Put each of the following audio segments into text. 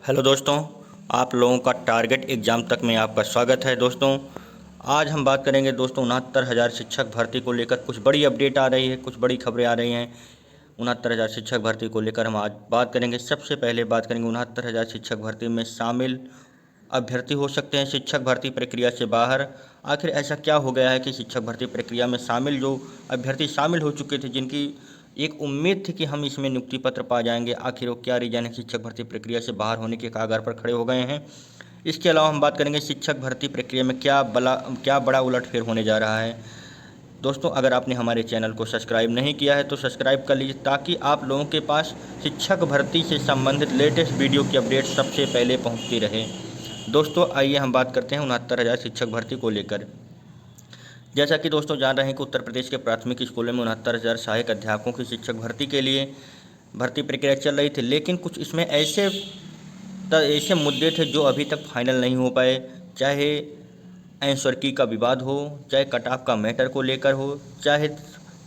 Hello दोस्तों, आप लोगों का टारगेट एग्ज़ाम तक में आपका स्वागत है। दोस्तों, आज हम बात करेंगे दोस्तों 69,000 शिक्षक भर्ती को लेकर कुछ बड़ी अपडेट आ रही है, कुछ बड़ी खबरें आ रही हैं। 69,000 शिक्षक भर्ती को लेकर हम आज बात करेंगे। सबसे पहले बात करेंगे 69,000 शिक्षक भर्ती में शामिल अभ्यर्थी हो सकते हैं शिक्षक भर्ती प्रक्रिया से बाहर। आखिर ऐसा क्या हो गया है कि शिक्षक भर्ती प्रक्रिया में शामिल जो अभ्यर्थी शामिल हो चुके थे, जिनकी एक उम्मीद थी कि हम इसमें नियुक्ति पत्र पा जाएंगे, आखिर वो क्या रीजन है शिक्षक भर्ती प्रक्रिया से बाहर होने के कगार पर खड़े हो गए हैं। इसके अलावा हम बात करेंगे शिक्षक भर्ती प्रक्रिया में क्या बड़ा उलटफेर होने जा रहा है। दोस्तों, अगर आपने हमारे चैनल को सब्सक्राइब नहीं किया है तो सब्सक्राइब कर लीजिए, ताकि आप लोगों के पास शिक्षक भर्ती से संबंधित लेटेस्ट वीडियो की अपडेट सबसे पहले पहुंचती रहे। दोस्तों, आइए हम बात करते हैं 69,000 शिक्षक भर्ती को लेकर। जैसा कि दोस्तों जान रहे हैं कि उत्तर प्रदेश के प्राथमिक स्कूलों में 69,000 सहायक अध्यापकों की शिक्षक भर्ती के लिए भर्ती प्रक्रिया चल रही थी, लेकिन कुछ इसमें ऐसे मुद्दे थे जो अभी तक फाइनल नहीं हो पाए। चाहे आंसर की का विवाद हो, चाहे कट ऑफ का मैटर को लेकर हो, चाहे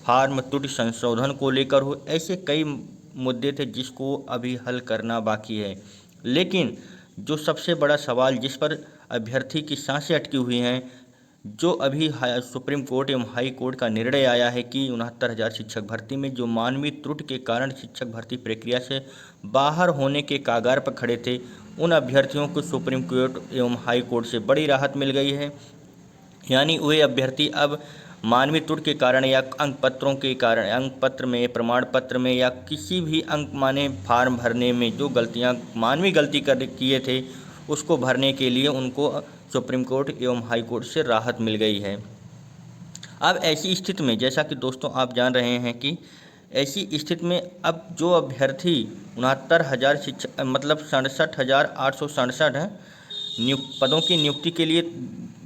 फार्म त्रुटि संशोधन को लेकर हो, ऐसे कई मुद्दे थे जिसको अभी हल करना बाकी है। लेकिन जो सबसे बड़ा सवाल जिस पर अभ्यर्थी की सांसें अटकी हुई हैं, जो अभी सुप्रीम कोर्ट एवं हाई कोर्ट का निर्णय आया है कि 69,000 शिक्षक भर्ती में जो मानवीय त्रुटि के कारण शिक्षक भर्ती प्रक्रिया से बाहर होने के कगार पर खड़े थे, उन अभ्यर्थियों को सुप्रीम कोर्ट एवं हाई कोर्ट से बड़ी राहत मिल गई है। यानी वे अभ्यर्थी अब मानवीय त्रुटि के कारण या अंक पत्रों के कारण, अंक पत्र में, प्रमाण पत्र में या किसी भी अंक माने फार्म भरने में जो गलतियां मानवीय गलती कर किए थे, उसको भरने के लिए उनको सुप्रीम कोर्ट एवं हाई कोर्ट से राहत मिल गई है। अब ऐसी स्थिति में, जैसा कि दोस्तों आप जान रहे हैं कि ऐसी स्थिति में अब जो अभ्यर्थी 69,000 शिक्षक मतलब 67,867 पदों की नियुक्ति के लिए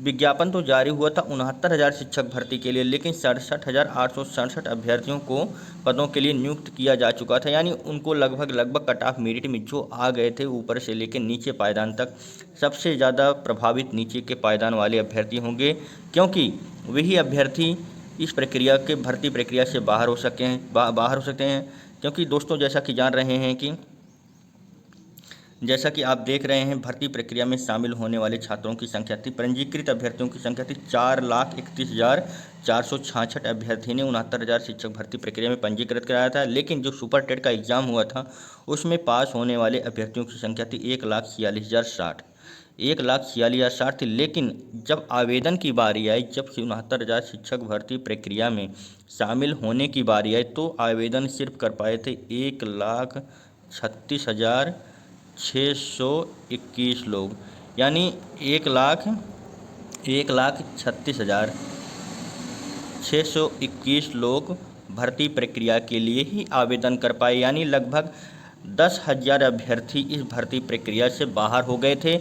विज्ञापन तो जारी हुआ था 69,000 शिक्षक भर्ती के लिए, लेकिन 67,867 अभ्यर्थियों को पदों के लिए नियुक्त किया जा चुका था। यानी उनको लगभग कट ऑफ मेरिट में जो आ गए थे, ऊपर से लेकर नीचे पायदान तक, सबसे ज़्यादा प्रभावित नीचे के पायदान वाले अभ्यर्थी होंगे, क्योंकि वही अभ्यर्थी इस प्रक्रिया के भर्ती प्रक्रिया से बाहर हो सकते हैं। क्योंकि दोस्तों जैसा कि आप देख रहे हैं, भर्ती प्रक्रिया में शामिल होने वाले छात्रों की संख्या थी, पंजीकृत अभ्यर्थियों की संख्या थी 4,31,466 अभ्यर्थी ने 69,000 शिक्षक भर्ती प्रक्रिया में पंजीकृत कराया था। लेकिन जो सुपर टेट का एग्ज़ाम हुआ था, उसमें पास होने वाले अभ्यर्थियों की संख्या थी 1,46,060 थी। लेकिन जब आवेदन की बारी आई, जब 69,000 शिक्षक भर्ती प्रक्रिया में शामिल होने की बारी आई, तो आवेदन सिर्फ कर पाए थे 1,36,621 लोग। यानी 1,36,621 लोग भर्ती प्रक्रिया के लिए ही आवेदन कर पाए। यानी लगभग 10,000 अभ्यर्थी इस भर्ती प्रक्रिया से बाहर हो गए थे।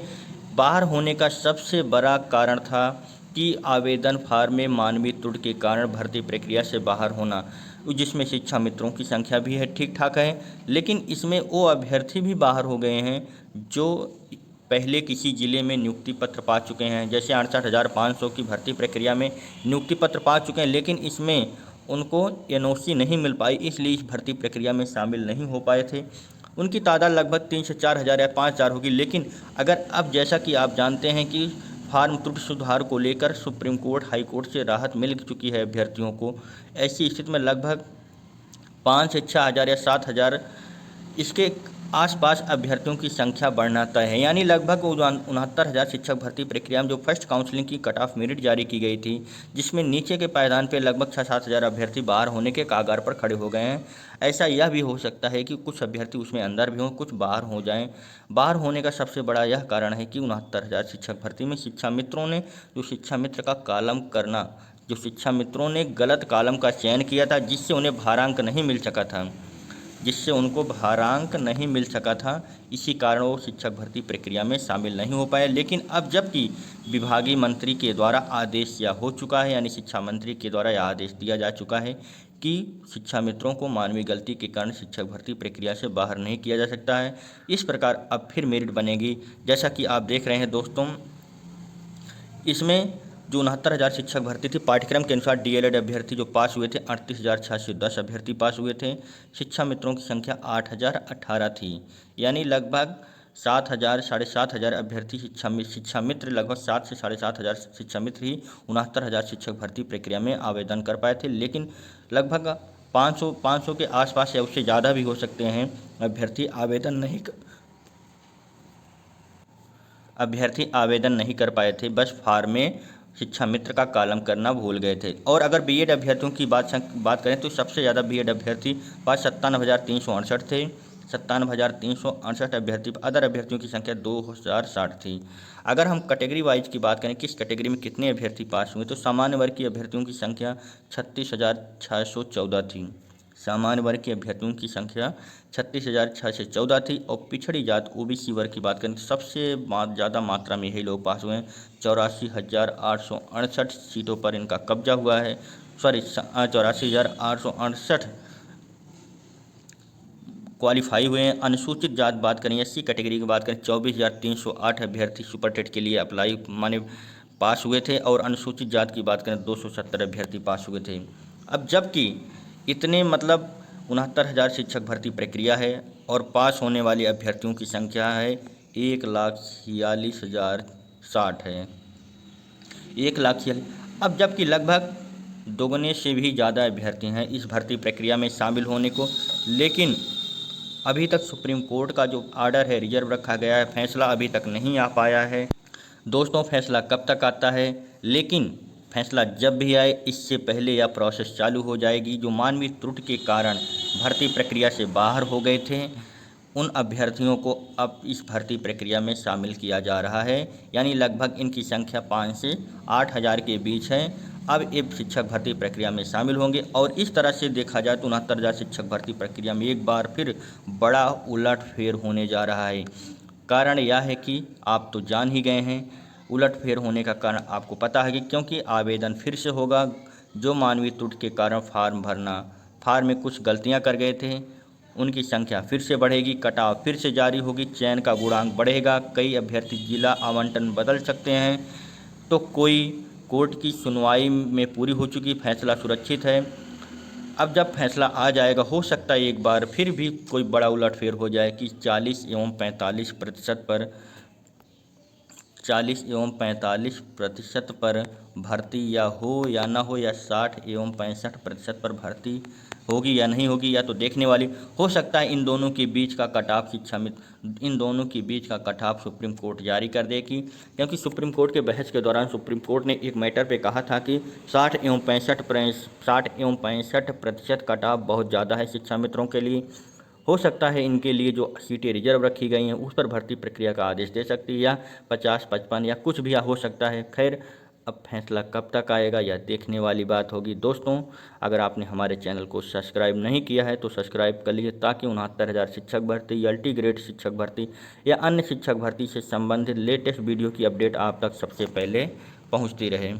बाहर होने का सबसे बड़ा कारण था कि आवेदन फार्म में मानवीय त्रुटि के कारण भर्ती प्रक्रिया से बाहर होना, जिसमें शिक्षा मित्रों की संख्या भी है, ठीक ठाक है, लेकिन इसमें वो अभ्यर्थी भी बाहर हो गए हैं जो पहले किसी ज़िले में नियुक्ति पत्र पा चुके हैं। जैसे 68,500 की भर्ती प्रक्रिया में नियुक्ति पत्र पा चुके हैं, लेकिन इसमें उनको एनओसी नहीं मिल पाई, इसलिए इस भर्ती प्रक्रिया में शामिल नहीं हो पाए थे। उनकी तादाद लगभग 3 से 4,000 या 5,000 होगी। लेकिन अगर अब जैसा कि आप जानते हैं कि फार्म त्रुटि सुधार को लेकर सुप्रीम कोर्ट, हाई कोर्ट से राहत मिल चुकी है अभ्यर्थियों को, ऐसी स्थिति में लगभग 5 से 6,000 या 7,000 इसके आसपास अभ्यर्थियों की संख्या बढ़ना तय है। यानी लगभग 69,000 शिक्षक भर्ती प्रक्रिया में जो फर्स्ट काउंसलिंग की कट ऑफ मेरिट जारी की गई थी, जिसमें नीचे के पायदान पे लगभग 6-7,000 अभ्यर्थी बाहर होने के कगार पर खड़े हो गए हैं। ऐसा यह भी हो सकता है कि कुछ अभ्यर्थी उसमें अंदर भी हों, कुछ बाहर हो जाएं। बाहर होने का सबसे बड़ा यह कारण है कि 69,000 शिक्षक भर्ती में शिक्षा मित्रों ने जो शिक्षा मित्रों ने गलत कॉलम का चयन किया था, जिससे उनको भारांक नहीं मिल सका था, इसी कारण वो शिक्षक भर्ती प्रक्रिया में शामिल नहीं हो पाए। लेकिन अब जबकि विभागीय मंत्री के द्वारा आदेश यह हो चुका है, यानी शिक्षा मंत्री के द्वारा यह आदेश दिया जा चुका है कि शिक्षा मित्रों को मानवीय गलती के कारण शिक्षक भर्ती प्रक्रिया से बाहर नहीं किया जा सकता है, इस प्रकार अब फिर मेरिट बनेगी। जैसा कि आप देख रहे हैं दोस्तों, इसमें जो 69,000 शिक्षक भर्ती थी, पाठ्यक्रम के अनुसार डीएलएड अभ्यर्थी जो पास हुए थे 38,610 अभ्यर्थी पास हुए थे। शिक्षा मित्रों की संख्या 8,018 थी। यानी लगभग 7,000 7,500 अभ्यर्थी शिक्षा मित्र लगभग 7 से 7,500 शिक्षा मित्र ही 69,000 शिक्षक भर्ती प्रक्रिया में आवेदन कर पाए थे। लेकिन लगभग 500 के आसपास या उससे ज़्यादा भी हो सकते हैं अभ्यर्थी आवेदन नहीं कर पाए थे, बस फार्म में शिक्षा मित्र का कॉलम करना भूल गए थे। और अगर बीएड अभ्यर्थियों की बात करें तो सबसे ज़्यादा बीएड अभ्यर्थी पास 57,368 थे। 57,368 अभ्यर्थी, अदर अभ्यर्थियों की संख्या 2,060 थी। अगर हम कैटेगरी वाइज की बात करें, किस कैटेगरी में कितने अभ्यर्थी पास हुए, तो सामान्य वर्ग के अभ्यर्थियों की संख्या 36,614 थी। सामान्य वर्ग के अभ्यर्थियों की संख्या 36,614 थी। और पिछड़ी जात ओबीसी वर्ग की बात करें तो सबसे ज़्यादा मात्रा में यही लोग पास हुए हैं। 84,868 सीटों पर इनका कब्जा हुआ है। 84,868 क्वालिफाई हुए हैं। अनुसूचित जात बात करें, एससी कैटेगरी की बात करें, 24,308 अभ्यर्थी सुपर टेट के लिए अप्लाई माने पास हुए थे। और अनुसूचित जात की बात करें 270 अभ्यर्थी पास हुए थे। अब जबकि इतने 69,000 शिक्षक भर्ती प्रक्रिया है और पास होने वाले अभ्यर्थियों की संख्या है 1,46,060 है। 1,46,000। अब जबकि लगभग दोगुने से भी ज़्यादा अभ्यर्थी हैं इस भर्ती प्रक्रिया में शामिल होने को, लेकिन अभी तक सुप्रीम कोर्ट का जो आर्डर है रिजर्व रखा गया है, फैसला अभी तक नहीं आ पाया है। दोस्तों, फैसला कब तक आता है, लेकिन फैसला जब भी आए इससे पहले यह प्रोसेस चालू हो जाएगी। जो मानवीय त्रुटि के कारण भर्ती प्रक्रिया से बाहर हो गए थे, उन अभ्यर्थियों को अब इस भर्ती प्रक्रिया में शामिल किया जा रहा है। यानी लगभग इनकी संख्या 5 से 8,000 के बीच है। अब ये शिक्षक भर्ती प्रक्रिया में शामिल होंगे। और इस तरह से देखा जाए तो 69,000 शिक्षक भर्ती प्रक्रिया में एक बार फिर बड़ा उलटफेर होने जा रहा है। कारण यह है कि आप तो जान ही गए हैं, उलटफेर होने का कारण आपको पता है कि क्योंकि आवेदन फिर से होगा। जो मानवीय त्रुटि के कारण फार्म में कुछ गलतियां कर गए थे, उनकी संख्या फिर से बढ़ेगी, कटाव फिर से जारी होगी, चयन का गुणांक बढ़ेगा, कई अभ्यर्थी जिला आवंटन बदल सकते हैं। तो कोई कोर्ट की सुनवाई में पूरी हो चुकी, फैसला सुरक्षित है। अब जब फैसला आ जाएगा, हो सकता है एक बार फिर भी कोई बड़ा उलटफेर हो जाए कि 40 एवं 45% पर भर्ती या हो या ना हो, या 60 एवं 65% पर भर्ती होगी या नहीं होगी, या तो देखने वाली। हो सकता है इन दोनों के बीच का कट ऑफ सुप्रीम कोर्ट जारी कर देगी। क्योंकि सुप्रीम कोर्ट के बहस के दौरान सुप्रीम कोर्ट ने एक मैटर पे कहा था कि 60 एवं 65% कट ऑफ बहुत ज़्यादा है शिक्षा मित्रों के लिए। हो सकता है इनके लिए जो सीटें रिजर्व रखी गई हैं उस पर भर्ती प्रक्रिया का आदेश दे सकती है, या 50-55 या कुछ भी हो सकता है। खैर, अब फैसला कब तक आएगा यह देखने वाली बात होगी। दोस्तों, अगर आपने हमारे चैनल को सब्सक्राइब नहीं किया है तो सब्सक्राइब कर लीजिए, ताकि 69,000 शिक्षक भर्ती, एलटी ग्रेड शिक्षक भर्ती या अन्य शिक्षक भर्ती से संबंधित लेटेस्ट वीडियो की अपडेट आप तक सबसे पहले पहुँचती रहे।